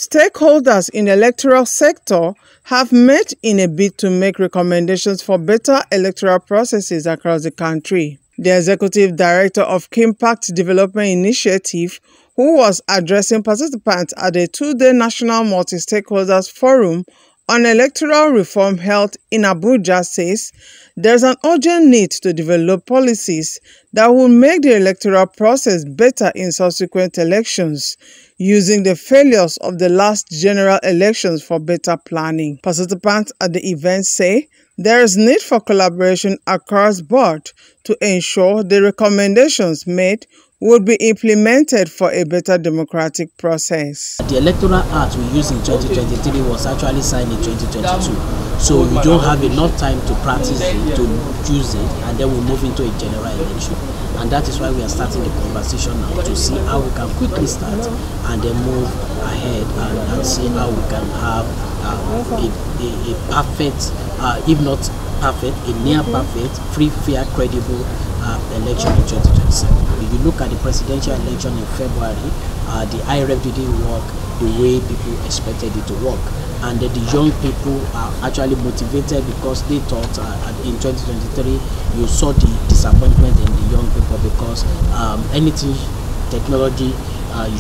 Stakeholders in the electoral sector have met in a bid to make recommendations for better electoral processes across the country. The Executive Director of Kimpact Development Initiative, who was addressing participants at a two-day National Multi Stakeholders Forum on electoral reform held in Abuja, says there's an urgent need to develop policies that will make the electoral process better in subsequent elections, using the failures of the last general elections for better planning. Participants at the event say there is need for collaboration across board to ensure the recommendations made would be implemented for a better democratic process. The Electoral Act we used in 2023 was actually signed in 2022. So we don't have enough time to practice it, to use it, and then we move into a general election. And that is why we are starting the conversation now to see how we can quickly start and then move ahead and see how we can have a perfect, if not perfect, a near perfect, free, fair, credible election in 2027. If you look at the presidential election in February, the IREF didn't work the way people expected it to work. And the young people are actually motivated because they thought in 2023 you saw the disappointment in the young people because anything technology,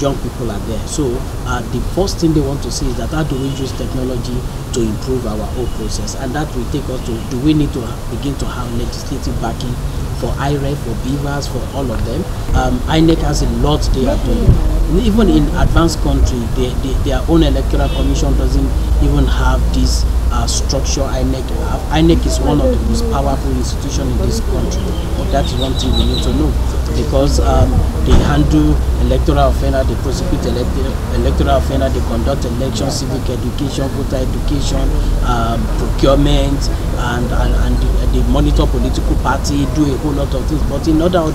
young people are there. So the first thing they want to see is that how do we use technology to improve our whole process, and that will take us to, do we need to begin to have legislative backing for IREF, for beavers, for all of them. INEC has a lot they are doing. Even in advanced country, their own electoral commission doesn't even have this structure INEC have. INEC is one of the most powerful institutions in this country. That is one thing we need to know, because they handle electoral offender, they prosecute electoral offender, they conduct elections, civic education, voter education, procurement, and they monitor political party, do a whole lot of things. But in other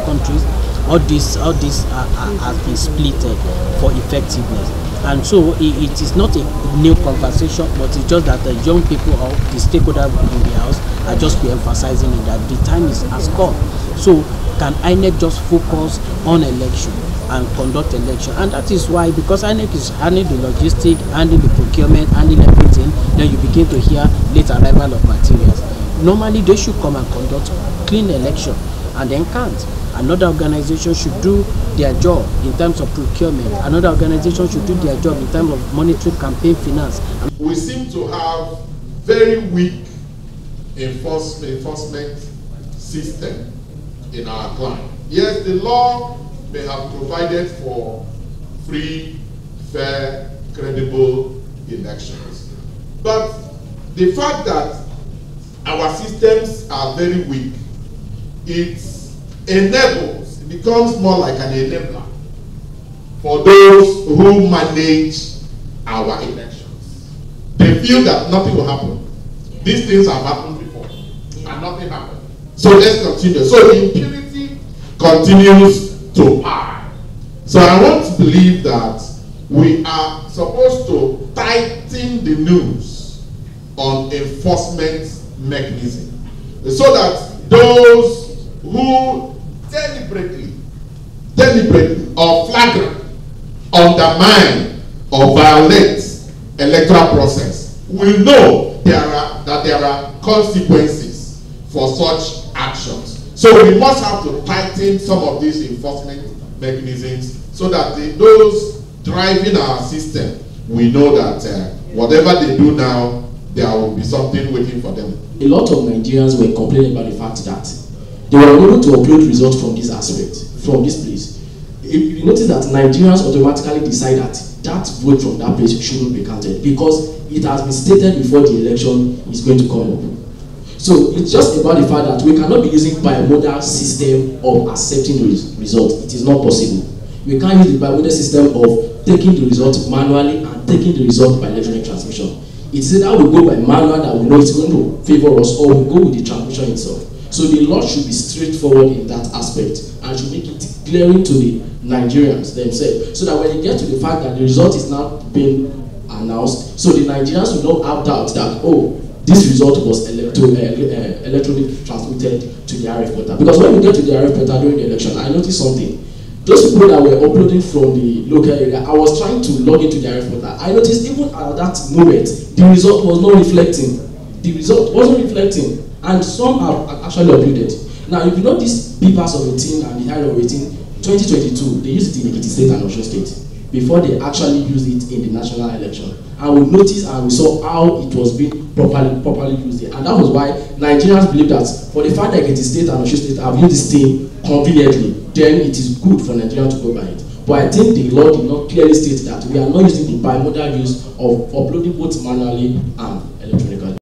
countries, all this has been splitted for effectiveness. And so it is not a new conversation, but it's just that the young people or the stakeholders in the house are just emphasizing it, that the time has come. So can INEC just focus on election and conduct election? And that is why, because INEC is handling the logistics, handling the procurement, handling everything, then you begin to hear late arrival of materials. Normally they should come and conduct clean election, and then can't. Another organization should do their job in terms of procurement. Another organization should do their job in terms of monetary campaign finance. We seem to have very weak enforcement system in our climate. Yes, the law may have provided for free, fair, credible elections. But the fact that our systems are very weak, it becomes more like an enabler for those who manage our elections. They feel that nothing will happen. These things have happened before, and nothing happened. So let's continue. So the impunity continues to high. So I want to believe that we are supposed to tighten the noose on enforcement mechanism, so that those who deliberately or flagrant undermine or violate electoral process will know that there are consequences for such actions. So we must have to tighten some of these enforcement mechanisms so that those driving our system, we know that whatever they do now, there will be something waiting for them. A lot of Nigerians were complaining about the fact that they were unable to upload results from this aspect, from this place. You notice that Nigerians automatically decide that vote from that place shouldn't be counted because it has been stated before the election is going to come up. So it's just about the fact that we cannot be using bimodal system of accepting the result. It is not possible. We can't use the bimodal system of taking the result manually and taking the result by electronic transmission. It's either we go by manual that we know it's going to favor us, or we go with the transmission itself. So the law should be straightforward in that aspect and should make it glaring to the Nigerians themselves, so that when they get to the fact that the result is now being announced, so the Nigerians will not have doubt that, oh, this result was electronically transmitted to the RF portal. Because when we get to the RF portal during the election, I noticed something. those people that were uploading from the local area, I was trying to log into their portal. I noticed even at that moment, the result was not reflecting. The result wasn't reflecting, and some have actually uploaded. Now, if you know these papers of 18 and the higher of 18, 2022, they used it in Ekiti State and Osun State before they actually used it in the national election. And we noticed and we saw how it was being properly used there. And that was why Nigerians believe that for the fact that Ekiti State and Osun State have used this thing conveniently, then it is good for Nigeria to go by it. But I think the law did not clearly state that we are not using the bimodal use of uploading both manually and